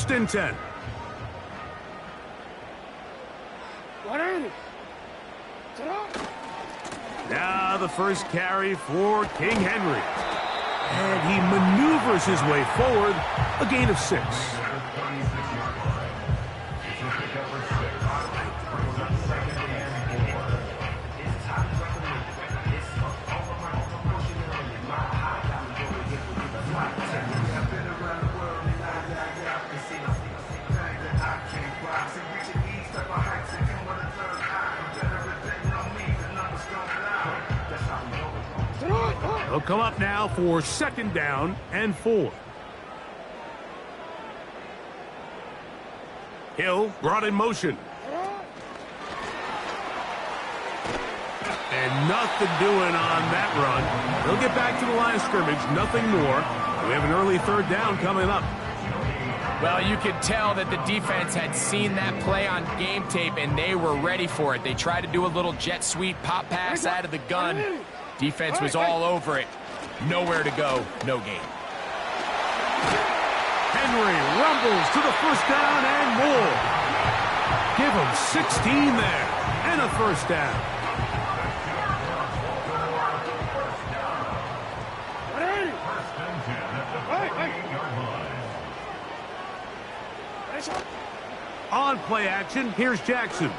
First and 10. Now the first carry for King Henry. And he maneuvers his way forward, a gain of 6. He'll come up now for 2nd down and 4. Hill brought in motion. And nothing doing on that run. He'll get back to the line of scrimmage, nothing more. We have an early 3rd down coming up. Well, you could tell that the defense had seen that play on game tape, and they were ready for it. They tried to do a little jet sweep pop pass out of the gun. Defense was all over it. Nowhere to go, no gain. Henry rumbles to the 1st down and more. Give him 16 there and a 1st down. On play action, here's Jackson.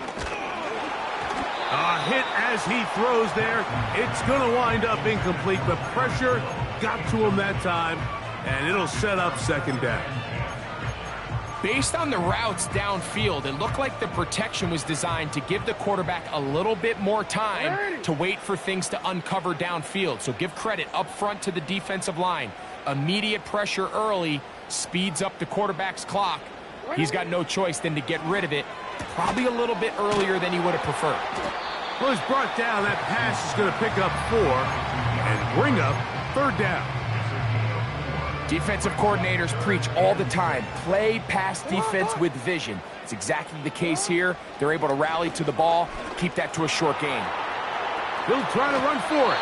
A hit as he throws there. It's going to wind up incomplete. The pressure got to him that time, and it'll set up 2nd down. Based on the routes downfield, it looked like the protection was designed to give the quarterback a little bit more time to wait for things to uncover downfield. So give credit up front to the defensive line. Immediate pressure early speeds up the quarterback's clock. He's got no choice than to get rid of it, probably a little bit earlier than he would have preferred. Well, he's brought down. That pass is going to pick up 4 and bring up 3rd down. Defensive coordinators preach all the time, play pass defense with vision. It's exactly the case here. They're able to rally to the ball, keep that to a short gain. He'll try to run for it.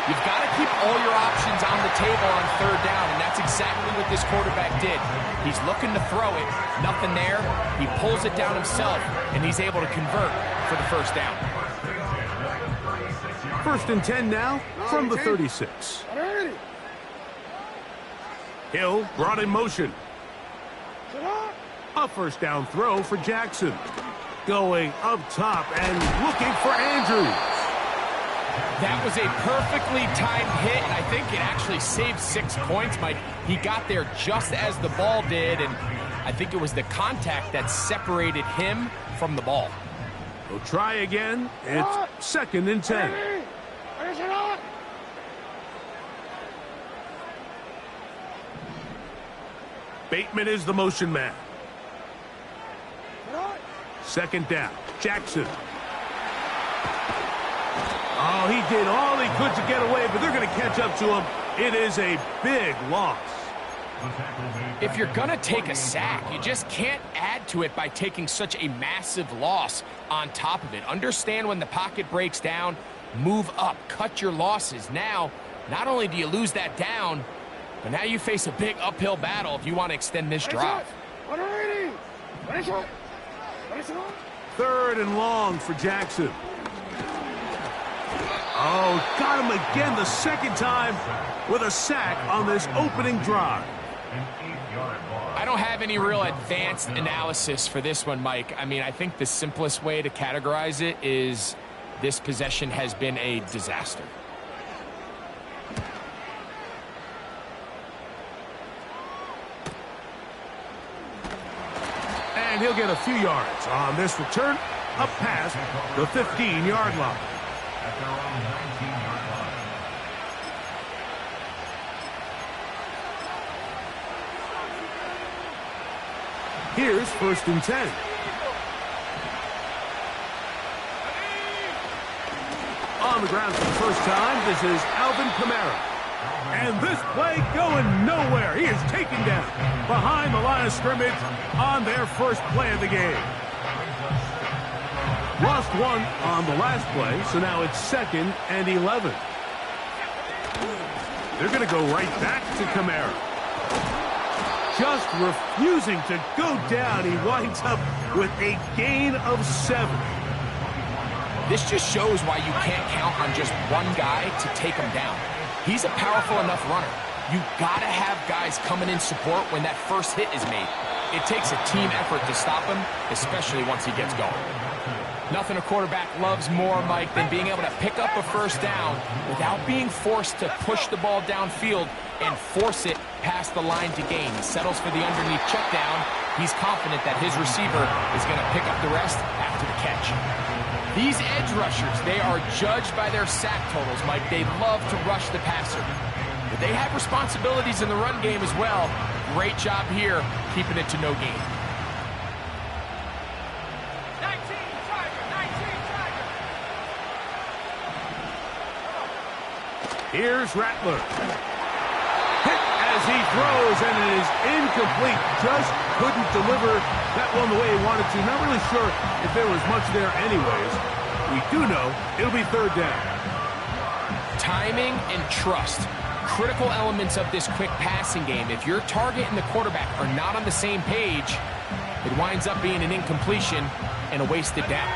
You've got to keep all your options on the table on 3rd down, and that's exactly what this quarterback did. He's looking to throw it, nothing there. He pulls it down himself, and he's able to convert for the 1st down. 1st and 10 now from the 36. Hill brought in motion. A 1st down throw for Jackson. Going up top and looking for Andrews. That was a perfectly timed hit, and I think it actually saved 6 points, Mike. He got there just as the ball did, and I think it was the contact that separated him from the ball. We'll try again. It's 2nd and 10. Bateman is the motion man. 2nd down. Jackson. Oh, he did all he could to get away, but they're going to catch up to him. It is a big loss. If you're going to take a sack, you just can't add to it by taking such a massive loss on top of it. Understand when the pocket breaks down, move up, cut your losses. Now, not only do you lose that down, but now you face a big uphill battle if you want to extend this drive. 3rd and long for Jackson. Oh, got him again the 2nd time with a sack on this opening drive. I don't have any real advanced analysis for this one, Mike. I mean, I think the simplest way to categorize it is this possession has been a disaster. And he'll get a few yards on this return up past the 15-yard line. At their own 19-yard line. Here's 1st and 10. On the ground for the first time, this is Alvin Kamara. And this play going nowhere. He is taken down behind the line of scrimmage on their first play of the game. Lost 1 on the last play, so now it's 2nd and 11. They're going to go right back to Kamara. just refusing to go down. He winds up with a gain of 7. This just shows why you can't count on just one guy to take him down. He's a powerful enough runner. You gotta have guys coming in support when that first hit is made. It takes a team effort to stop him, especially once he gets going. Nothing a quarterback loves more, Mike, than being able to pick up a first down without being forced to push the ball downfield and force it past the line to gain. He settles for the underneath check down. He's confident that his receiver is going to pick up the rest after the catch. These edge rushers, they are judged by their sack totals, Mike. They love to rush the passer. But they have responsibilities in the run game as well. Great job here, keeping it to no gain. Here's Rattler. Hit as he throws, and it is incomplete. Just couldn't deliver that one the way he wanted to. Not really sure if there was much there anyways. We do know it'll be 3rd down. Timing and trust. Critical elements of this quick passing game. If your target and the quarterback are not on the same page, it winds up being an incompletion and a wasted down.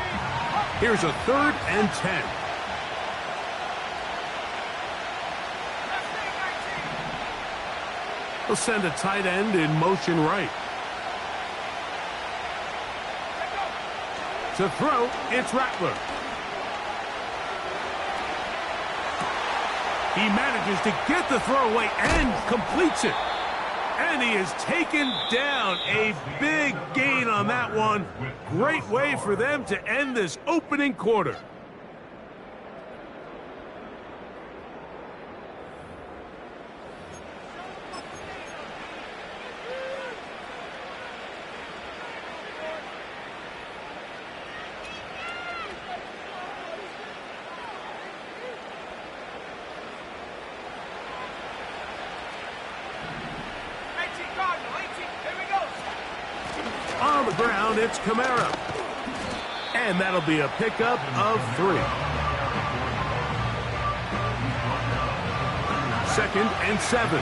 Here's a 3rd and 10. He'll send a tight end in motion right. To throw, it's Rattler. He manages to get the throw away and completes it. And he is taken down. A big gain on that one. Great way for them to end this opening quarter. On the ground, it's Kamara. And that'll be a pickup of 3. 2nd and 7.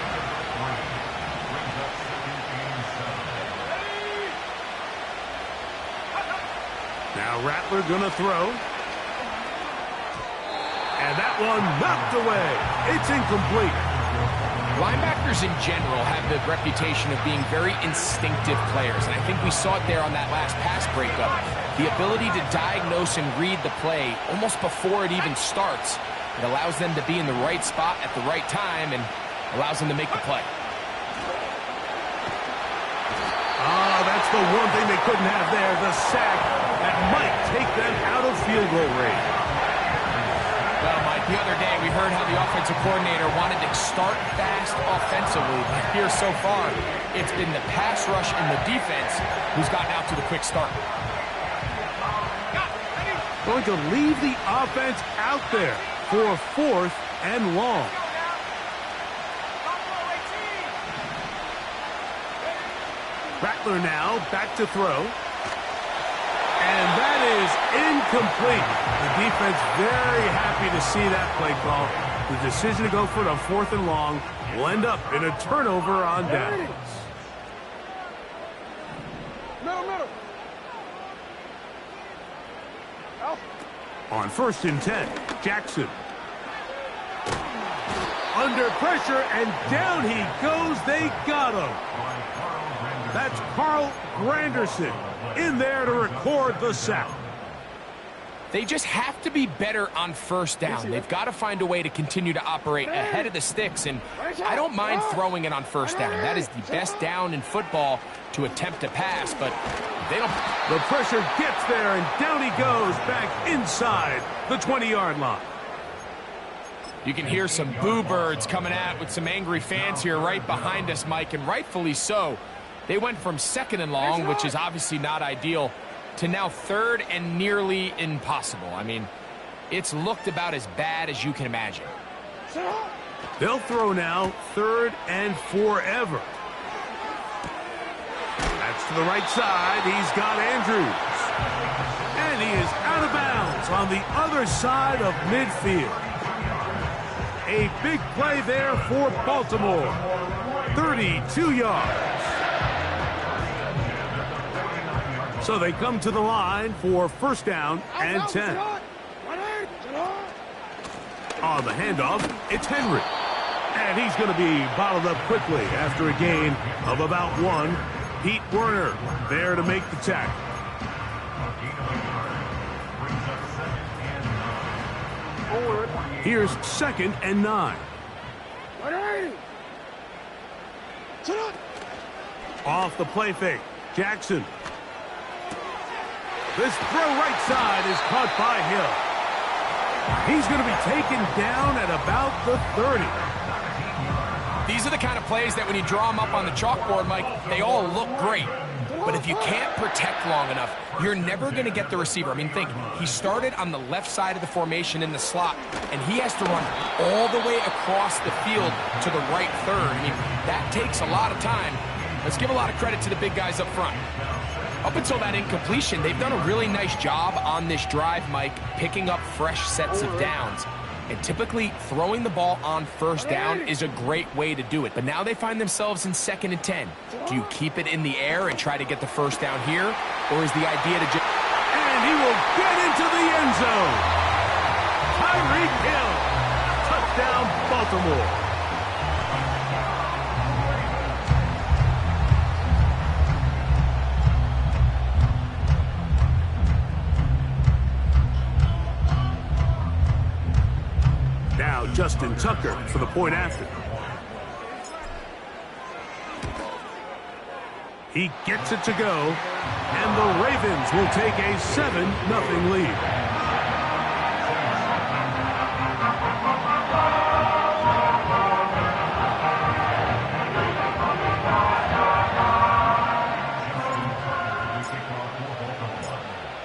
Now Rattler gonna throw. And that one knocked away. It's incomplete. Linebackers in general have the reputation of being very instinctive players, and I think we saw it there on that last pass breakup. The ability to diagnose and read the play almost before it even starts. It allows them to be in the right spot at the right time and allows them to make the play. That's the one thing they couldn't have there, the sack that might take them out of field goal range. Well, Mike, the other day we heard how the offensive coordinator wanted to start fast offensively. But here so far, it's been the pass rush and the defense who's gotten out to the quick start. Going to leave the offense out there for 4th and long. Rattler now back to throw. And that is incomplete. The defense very happy to see that play call. The decision to go for it on 4th and long will end up in a turnover on downs. On 1st and 10, Jackson. Under pressure, and down he goes. They got him. That's Carl Granderson in there to record the sack. They just have to be better on 1st down. They've got to find a way to continue to operate ahead of the sticks, and I don't mind throwing it on 1st down. That is the best down in football to attempt to pass, but they don't. The pressure gets there, and down he goes back inside the 20-yard line. You can hear some boo birds coming out with some angry fans here right behind us, Mike, and rightfully so. They went from 2nd and long, which is obviously not ideal, to now 3rd and nearly impossible. I mean, it's looked about as bad as you can imagine. They'll throw now 3rd and forever. That's to the right side. He's got Andrews. And he is out of bounds on the other side of midfield. A big play there for Baltimore. 32 yards. So they come to the line for first down and 10. On the handoff, it's Henry. And he's going to be bottled up quickly after a gain of about 1. Pete Werner there to make the tackle. Here's 2nd and 9. Off the play fake, Jackson. This throw right side is caught by Hill. He's going to be taken down at about the 30. These are the kind of plays that when you draw them up on the chalkboard, Mike, they all look great. But if you can't protect long enough, you're never going to get the receiver. I mean, think, he started on the left side of the formation in the slot, and he has to run all the way across the field to the right third. I mean, that takes a lot of time. Let's give a lot of credit to the big guys up front. Up until that incompletion, they've done a really nice job on this drive, Mike, picking up fresh sets of downs. And typically, throwing the ball on first down is a great way to do it. But now they find themselves in 2nd and 10. Do you keep it in the air and try to get the first down here? Or is the idea to just... And he will get into the end zone. Tyreek Hill. Touchdown, Baltimore. Now Justin Tucker for the point after. He gets it to go, and the Ravens will take a 7-0 lead.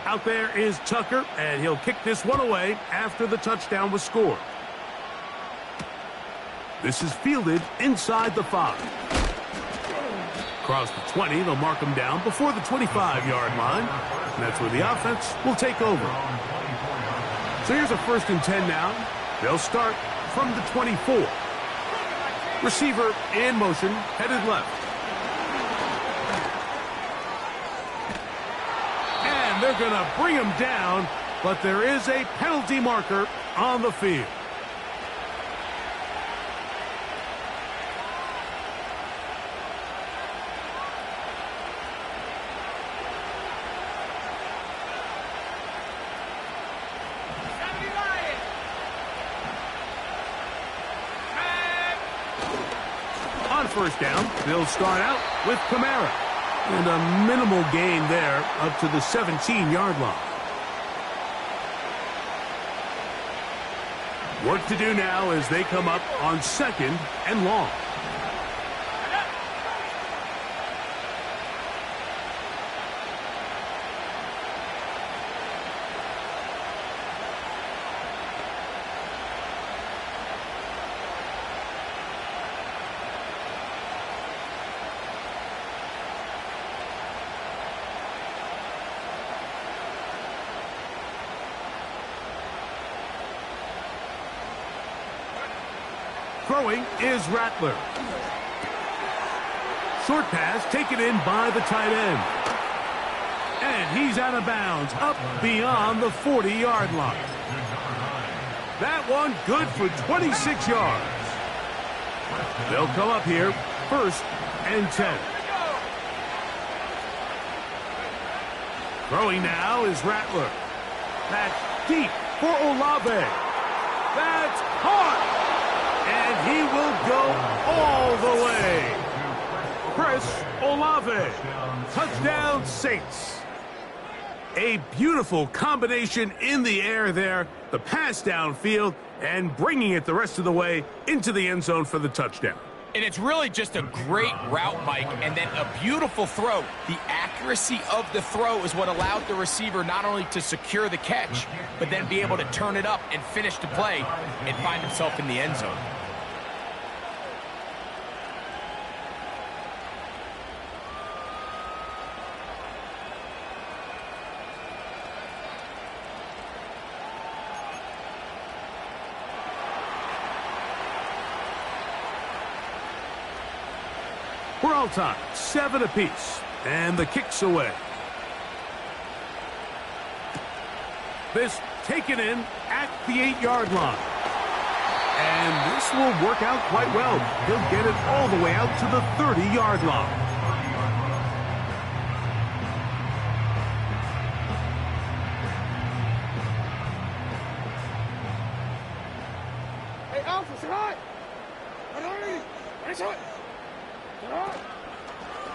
Out there is Tucker, and he'll kick this one away after the touchdown was scored. This is fielded inside the 5. Across the 20, they'll mark him down before the 25-yard line. And that's where the offense will take over. So here's a 1st and 10 now. They'll start from the 24. Receiver in motion, headed left. And they're going to bring him down, but there is a penalty marker on the field. On first down, they'll start out with Kamara. And a minimal gain there up to the 17-yard line. Work to do now as they come up on 2nd and long. Throwing is Rattler. Short pass taken in by the tight end. And he's out of bounds up beyond the 40-yard line. That one good for 26 yards. They'll come up here 1st and 10. Throwing now is Rattler. That's deep for Olave. That's caught. And he will go all the way. Chris Olave. Touchdown, Saints. A beautiful combination in the air there. The pass downfield and bringing it the rest of the way into the end zone for the touchdown. And it's really just a great route, Mike, and then a beautiful throw. The accuracy of the throw is what allowed the receiver not only to secure the catch, but then be able to turn it up and finish the play and find himself in the end zone. We're all tied, 7 apiece, and the kick's away. This taken in at the 8-yard line. And this will work out quite well. He'll get it all the way out to the 30-yard line.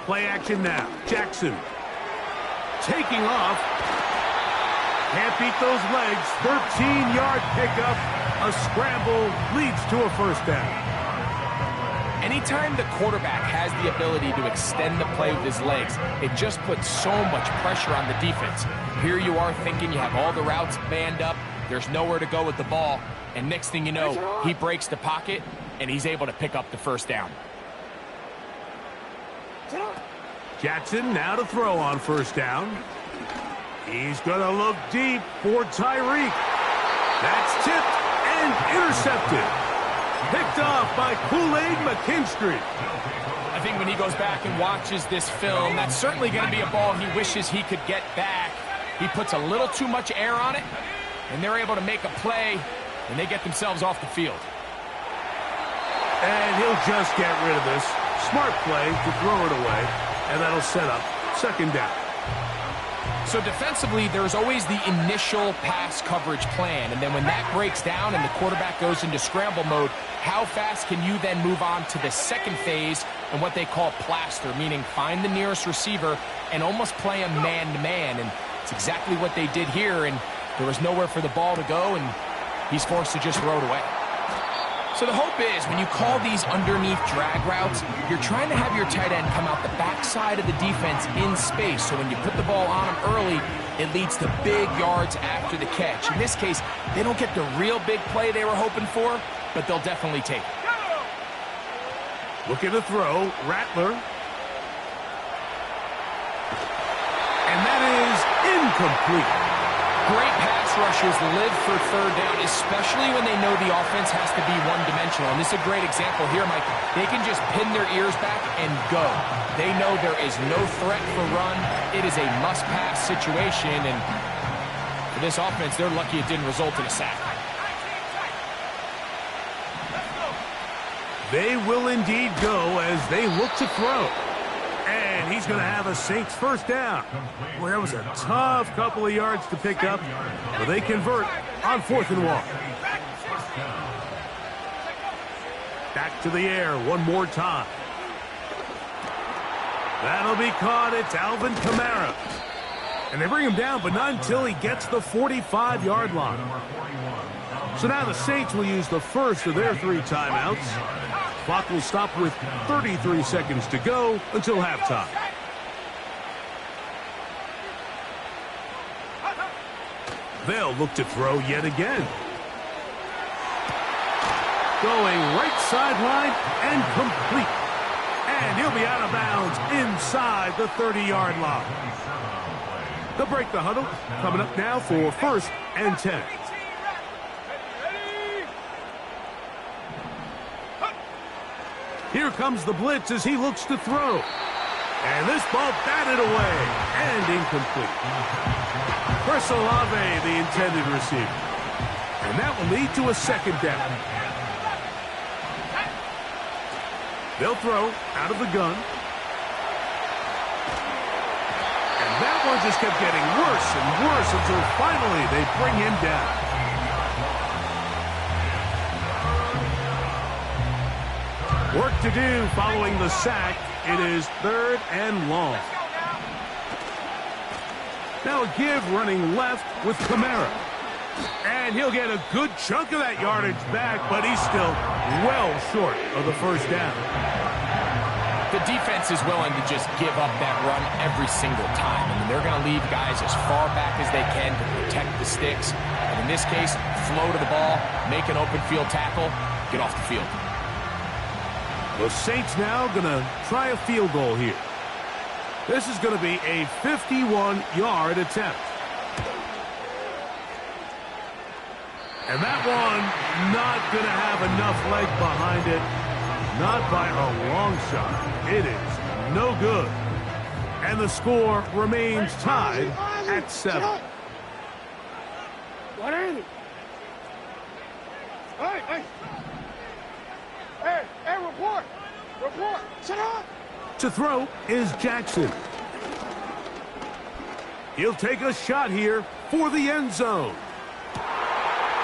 Play action now. Jackson taking off. Can't beat those legs. 13-yard pickup. A scramble leads to a first down. Anytime the quarterback has the ability to extend the play with his legs, it just puts so much pressure on the defense. Here you are thinking you have all the routes manned up. There's nowhere to go with the ball. And next thing you know, he breaks the pocket, and he's able to pick up the first down. Jackson now to throw on first down. He's going to look deep for Tyreek. That's tipped and intercepted. Picked off by Kool-Aid McKinstry. I think when he goes back and watches this film, that's certainly going to be a ball he wishes he could get back. He puts a little too much air on it, and they're able to make a play, and they get themselves off the field. And he'll just get rid of this. Smart play to throw it away, and that'll set up second down. So defensively, there's always the initial pass coverage plan, and then when that breaks down and the quarterback goes into scramble mode, how fast can you then move on to the second phase and what they call plaster, meaning find the nearest receiver and almost play him man-to-man, and it's exactly what they did here, and there was nowhere for the ball to go, and he's forced to just throw it away. So the hope is when you call these underneath drag routes, you're trying to have your tight end come out the backside of the defense in space. So when you put the ball on him early, it leads to big yards after the catch. In this case, they don't get the real big play they were hoping for, but they'll definitely take it. Looking to throw, Rattler. And that is incomplete. Great pass rushers live for third down, especially when they know the offense has to be one-dimensional. And this is a great example here, Mike. They can just pin their ears back and go. They know there is no threat for run. It is a must-pass situation, and for this offense, they're lucky it didn't result in a sack. They will indeed go as they look to throw. And he's going to have a Saints first down. Well, that was a tough couple of yards to pick up, but they convert on 4th and 1. Back to the air one more time. That'll be caught. It's Alvin Kamara. And they bring him down, but not until he gets the 45-yard line. So now the Saints will use the first of their 3 timeouts. Clock will stop with 33 seconds to go until halftime. They'll look to throw yet again. Going right sideline and complete. And he'll be out of bounds inside the 30-yard line. They'll break the huddle. Coming up now for 1st and 10. Here comes the blitz as he looks to throw. And this ball batted away and incomplete. Chris Olave, the intended receiver. And that will lead to a second down. They'll throw out of the gun. And that one just kept getting worse and worse until finally they bring him down. Work to do following the sack. It is 3rd and long. Now a give running left with Kamara. And he'll get a good chunk of that yardage back, but he's still well short of the first down. The defense is willing to just give up that run every single time. I mean, they're going to leave guys as far back as they can to protect the sticks. And in this case, flow to the ball, make an open field tackle, get off the field. The Saints now going to try a field goal here. This is going to be a 51-yard attempt. And that one not going to have enough leg behind it. Not by a long shot. It is no good. And the score remains tied at 7. 180. Hey, report. Sit down. To throw is Jackson. He'll take a shot here for the end zone.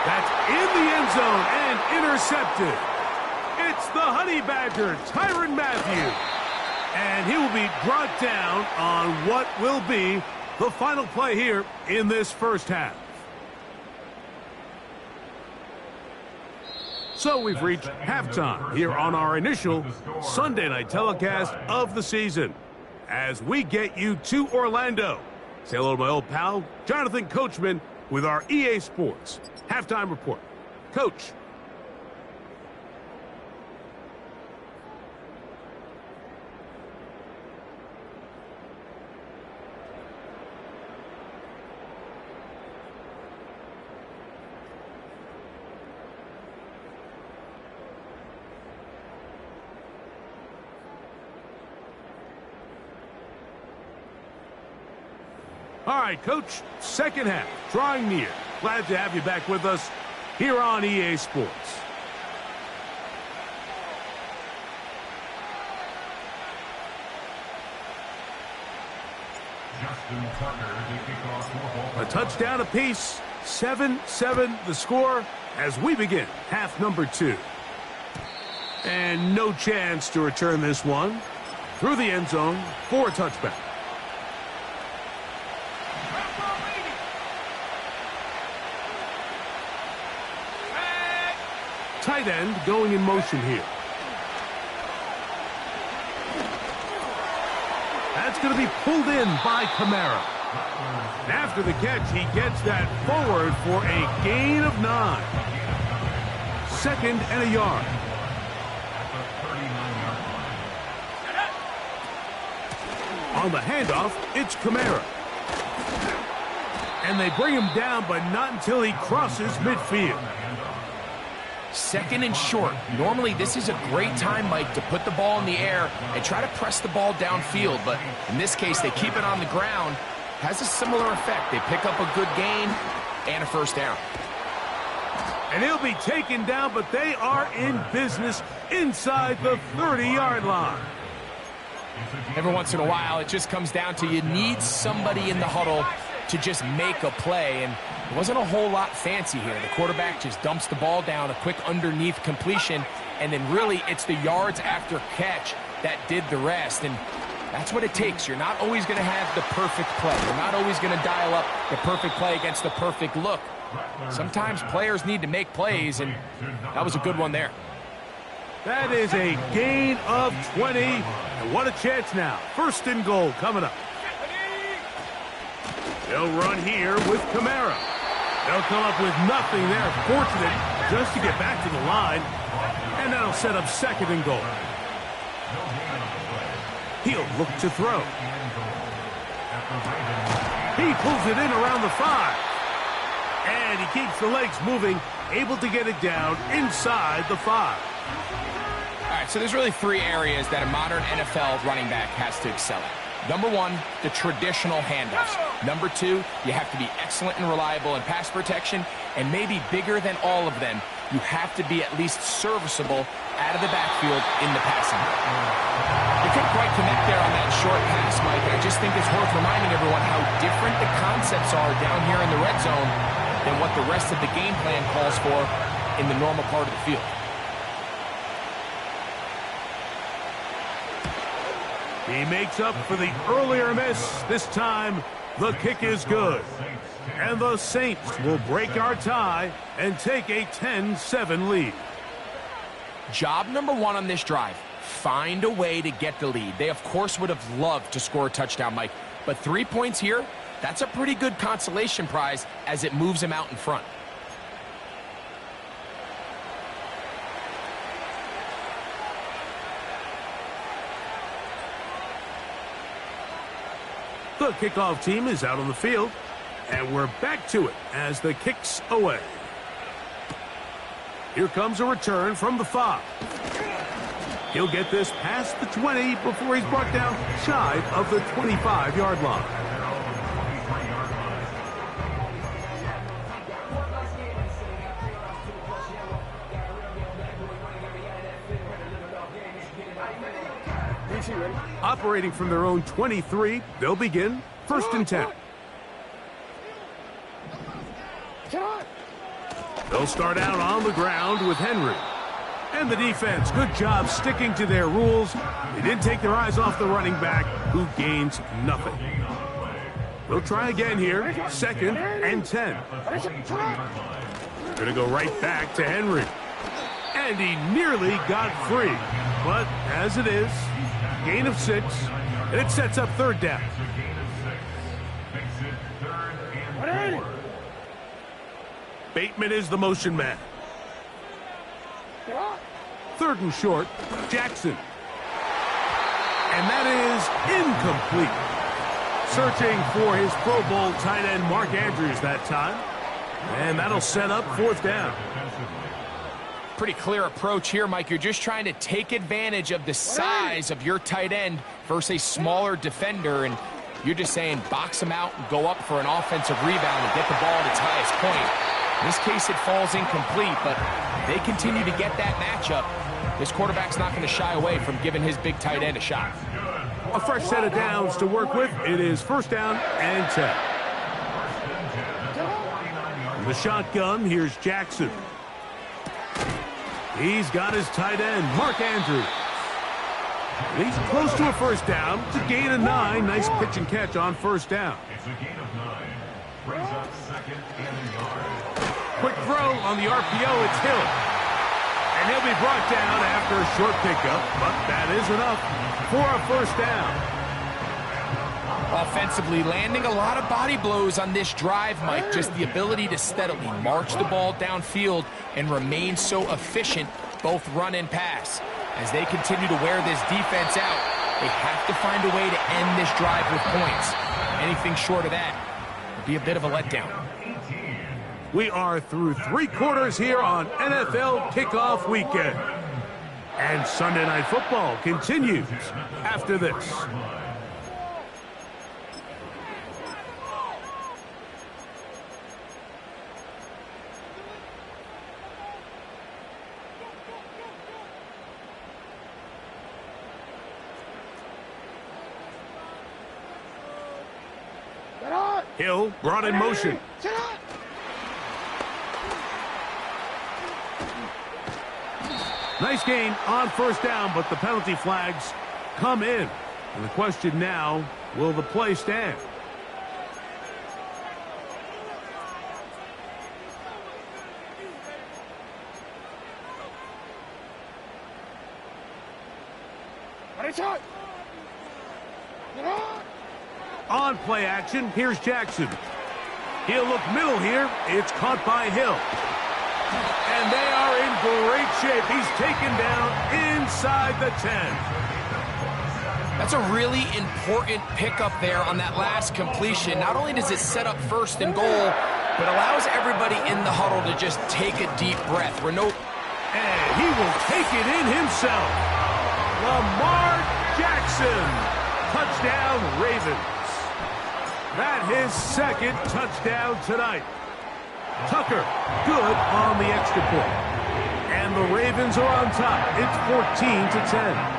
That's in the end zone and intercepted. It's the Honey Badger, Tyrann Mathieu. And he will be brought down on what will be the final play here in this first half. So we've reached halftime here on our initial Sunday night telecast of the season as we get you to Orlando. Say hello to my old pal, Jonathan Coachman, with our EA Sports halftime report. Coach. All right, Coach, second half, drawing near. Glad to have you back with us here on EA Sports. A touchdown apiece, 7-7 the score as we begin half number 2. And no chance to return this one through the end zone for a touchback. Tight end going in motion here. That's going to be pulled in by Kamara. And after the catch, he gets that forward for a gain of 9. Second and a yard. On the handoff, it's Kamara. And they bring him down, but not until he crosses midfield. Second and short. Normally, this is a great time, Mike, to put the ball in the air and try to press the ball downfield. But in this case, they keep it on the ground. Has a similar effect. They pick up a good gain and a first down. And he'll be taken down, but they are in business inside the 30-yard line. Every once in a while, it just comes down to you need somebody in the huddle to just make a play, and it wasn't a whole lot fancy here. The quarterback just dumps the ball down, a quick underneath completion, and then really it's the yards after catch that did the rest, and that's what it takes. You're not always going to have the perfect play. You're not always going to dial up the perfect play against the perfect look. Sometimes players need to make plays, and that was a good one there. That is a gain of 20, and what a chance now. First and goal coming up. They'll run here with Kamara. They'll come up with nothing there. Fortunate just to get back to the line. And that'll set up second and goal. He'll look to throw. He pulls it in around the 5. And he keeps the legs moving, able to get it down inside the 5. All right, so there's really 3 areas that a modern NFL running back has to excel at. Number 1, the traditional handoffs. Number 2, you have to be excellent and reliable in pass protection, and maybe bigger than all of them, you have to be at least serviceable out of the backfield in the passing game. They couldn't quite connect there on that short pass, Mike, and I just think it's worth reminding everyone how different the concepts are down here in the red zone than what the rest of the game plan calls for in the normal part of the field. He makes up for the earlier miss. This time, the kick is good. And the Saints will break our tie and take a 10-7 lead. Job number 1 on this drive, find a way to get the lead. They, of course, would have loved to score a touchdown, Mike. But 3 points here, that's a pretty good consolation prize as it moves them out in front. The kickoff team is out on the field, and we're back to it as the kick's away. Here comes a return from the 5. He'll get this past the 20 before he's brought down shy of the 25-yard line. Operating from their own 23, they'll begin 1st and 10. They'll start out on the ground with Henry. And the defense, good job sticking to their rules. They didn't take their eyes off the running back, who gains nothing. They'll try again here, 2nd and 10. Gonna go right back to Henry. And he nearly got free. But as it is, gain of 6, and it sets up 3rd down. Bateman is the motion man. 3rd and short, Jackson. And that is incomplete. Searching for his Pro Bowl tight end Mark Andrews that time. And that'll set up 4th down. Pretty clear approach here, Mike. You're just trying to take advantage of the size of your tight end versus a smaller defender, and you're just saying box him out and go up for an offensive rebound and get the ball at its highest point. In this case, it falls incomplete, but they continue to get that matchup. This quarterback's not going to shy away from giving his big tight end a shot. A fresh set of downs to work with. It is 1st down and 10. The shotgun, here's Jackson. He's got his tight end, Mark Andrews. He's close to a 1st down to gain a 9. Nice pitch and catch on 1st down. It's a gain of 9. Brings up 2nd and a yard. Quick throw on the RPO, it's Hill. And he'll be brought down after a short pickup, but that is enough for a 1st down. Offensively, landing a lot of body blows on this drive, Mike. Just the ability to steadily march the ball downfield and remain so efficient, both run and pass. As they continue to wear this defense out, they have to find a way to end this drive with points. Anything short of that would be a bit of a letdown. We are through 3 quarters here on NFL Kickoff Weekend. And Sunday Night Football continues after this. Hill brought in motion. Nice gain on 1st down, but the penalty flags come in. And the question now, will the play stand? On play action, here's Jackson. He'll look middle here. It's caught by Hill. And they are in great shape. He's taken down inside the 10. That's a really important pickup there on that last completion. Not only does it set up 1st and goal, but allows everybody in the huddle to just take a deep breath. And he will take it in himself. Lamar Jackson. Touchdown, Ravens. That his 2nd touchdown tonight. Tucker, good on the extra point. And the Ravens are on top. It's 14-10.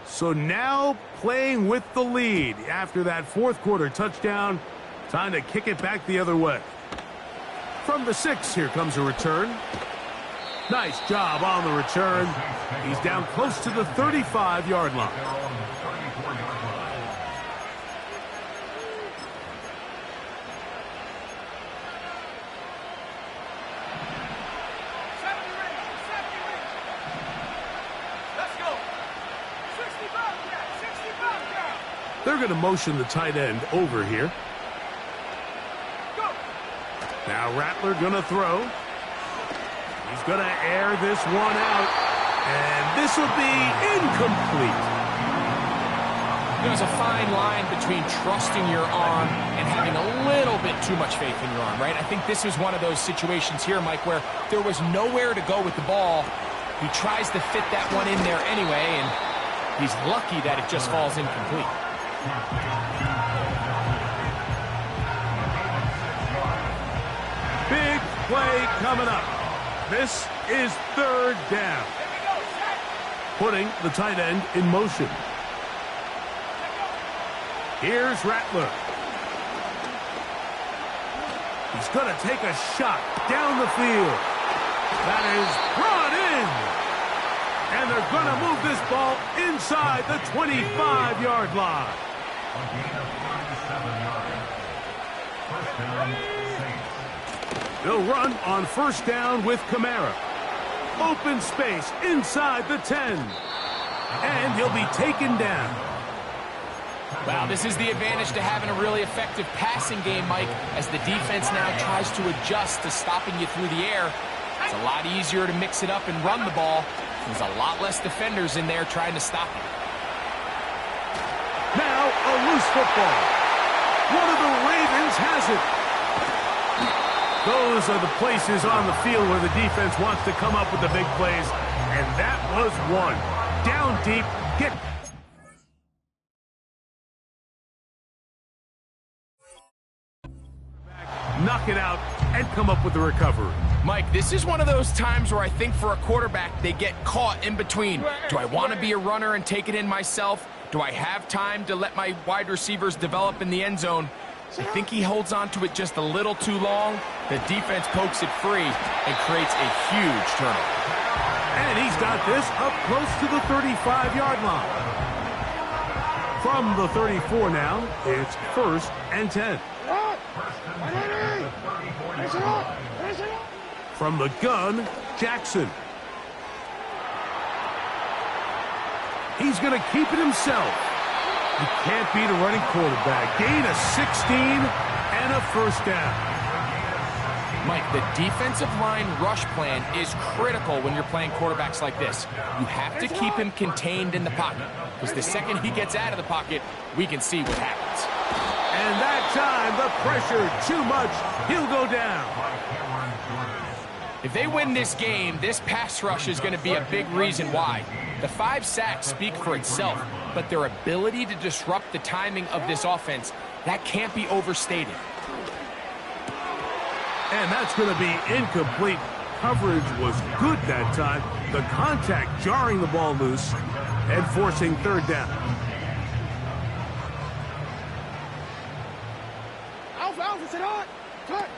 So now playing with the lead after that 4th quarter touchdown. Time to kick it back the other way. From the 6, here comes a return. Nice job on the return. He's down close to the 35-yard line. They're going to motion the tight end over here. Now Rattler going to throw. He's going to air this one out. And this will be incomplete. There's a fine line between trusting your arm and having a little bit too much faith in your arm, right? I think this was one of those situations here, Mike, where there was nowhere to go with the ball. He tries to fit that one in there anyway, and he's lucky that it just falls incomplete. Big play coming up. This is third down. Putting the tight end in motion. Here's Rattler. He's going to take a shot down the field. That is brought in. And they're going to move this ball inside the 25-yard line. A gain of 37 yards. First down, Saints. They'll run on first down with Kamara. Open space inside the 10. And he'll be taken down. Wow, this is the advantage to having a really effective passing game, Mike, as the defense now tries to adjust to stopping you through the air. It's a lot easier to mix it up and run the ball. There's a lot less defenders in there trying to stop you. Now a loose football. One of the Ravens has it. Those are the places on the field where the defense wants to come up with the big plays. And that was one. Down deep. Get... knock it out and come up with the recovery. Mike, this is one of those times where I think for a quarterback, they get caught in between. Do I want to be a runner and take it in myself? Do I have time to let my wide receivers develop in the end zone? I think he holds on to it just a little too long. The defense pokes it free and creates a huge turnover. And he's got this up close to the 35-yard line. From the 34 now, it's first and 10. From the gun, Jackson. He's going to keep it himself. You can't beat a running quarterback. Gain of 16 and a first down. Mike, the defensive line rush plan is critical when you're playing quarterbacks like this. You have to keep him contained in the pocket, because the second he gets out of the pocket, we can see what happens. And that time, the pressure too much. He'll go down. If they win this game, this pass rush is going to be a big reason why. The 5 sacks speak for itself, but their ability to disrupt the timing of this offense, that can't be overstated. And that's going to be incomplete. Coverage was good that time. The contact jarring the ball loose and forcing third down. Alpha, sit on. Cut.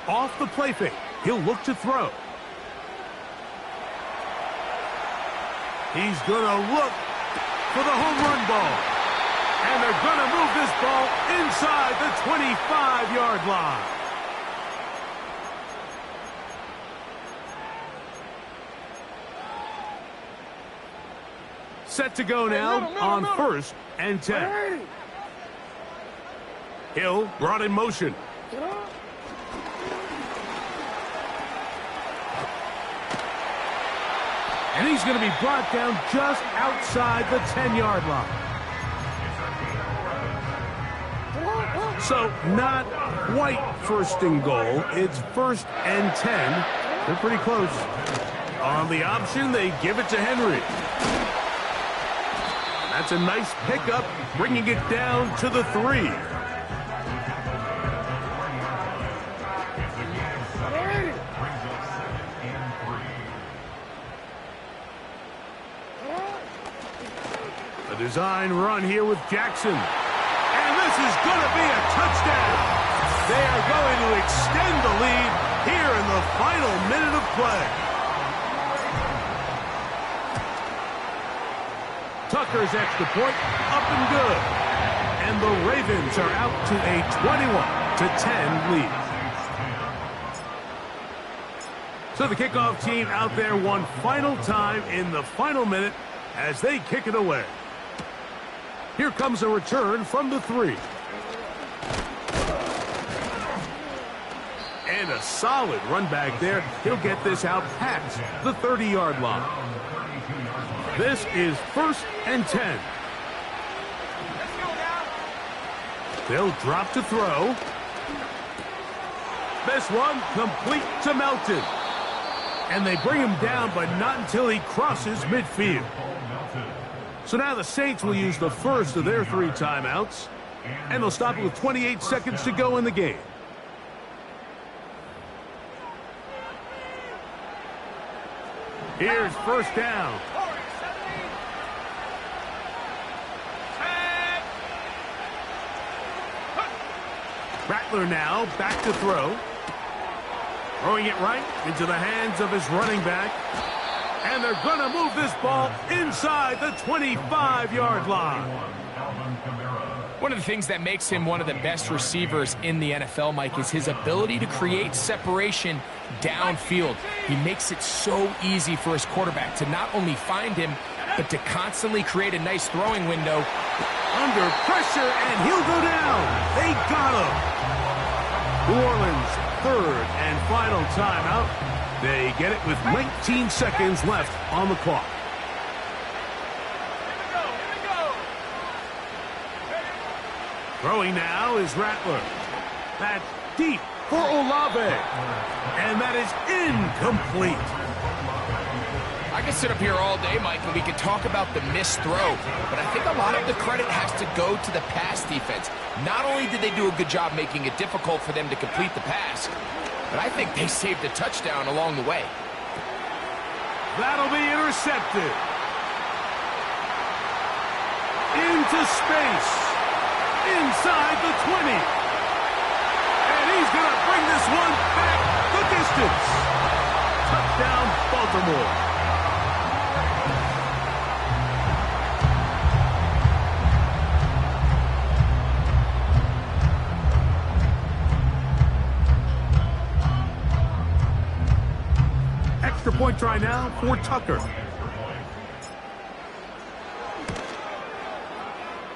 Off the play fake. He'll look to throw. He's going to look for the home run ball. And they're going to move this ball inside the 25-yard line. Set to go now on first and 10. Hill brought in motion. And he's going to be brought down just outside the 10-yard line. So not quite first and goal. It's first and 10. They're pretty close. On the option, they give it to Henry. That's a nice pickup, bringing it down to the 3. A design run here with Jackson. And this is going to be a touchdown. They are going to extend the lead here in the final minute of play. Tucker's extra point up and good. And the Ravens are out to a 21-10 lead. So the kickoff team out there one final time in the final minute as they kick it away. Here comes a return from the 3. And a solid run back there. He'll get this out past the 30-yard line. This is first and 10. They'll drop to throw. This one complete to Melton. And they bring him down, but not until he crosses midfield. So now the Saints will use the first of their 3 timeouts, and they'll stop it with 28 seconds to go in the game. Here's first down. Rattler now back to throw. Throwing it right into the hands of his running back. And they're going to move this ball inside the 25-yard line. One of the things that makes him one of the best receivers in the NFL, Mike, is his ability to create separation downfield. He makes it so easy for his quarterback to not only find him, but to constantly create a nice throwing window. Under pressure, and he'll go down. They got him. New Orleans, 3rd and final timeout. They get it with 19 seconds left on the clock. Throwing now is Rattler. That's deep for Olave. And that is incomplete. I could sit up here all day, Mike, and we could talk about the missed throw, but I think a lot of the credit has to go to the pass defense. Not only did they do a good job making it difficult for them to complete the pass, but I think they saved a touchdown along the way. That'll be intercepted. Into space. Inside the 20. And he's going to bring this one back the distance. Touchdown, Baltimore. Extra point try now for Tucker.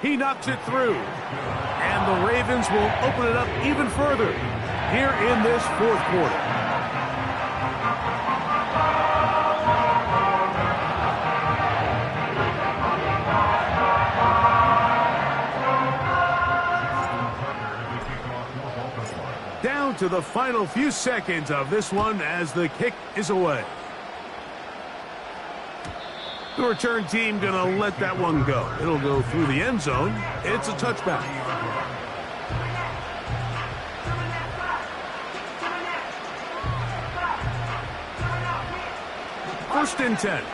He knocks it through. And the Ravens will open it up even further here in this 4th quarter. Down to the final few seconds of this one as the kick is away. The return team going to let that one go. It'll go through the end zone. It's a touchback. First and 10.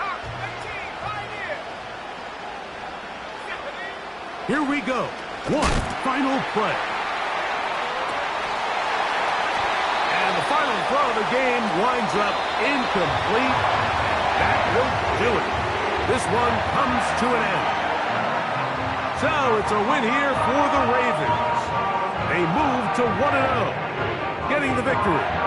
Here we go. One final play. And the final throw of the game winds up incomplete. That will do it. This one comes to an end. So it's a win here for the Ravens. They move to 1-0, getting the victory.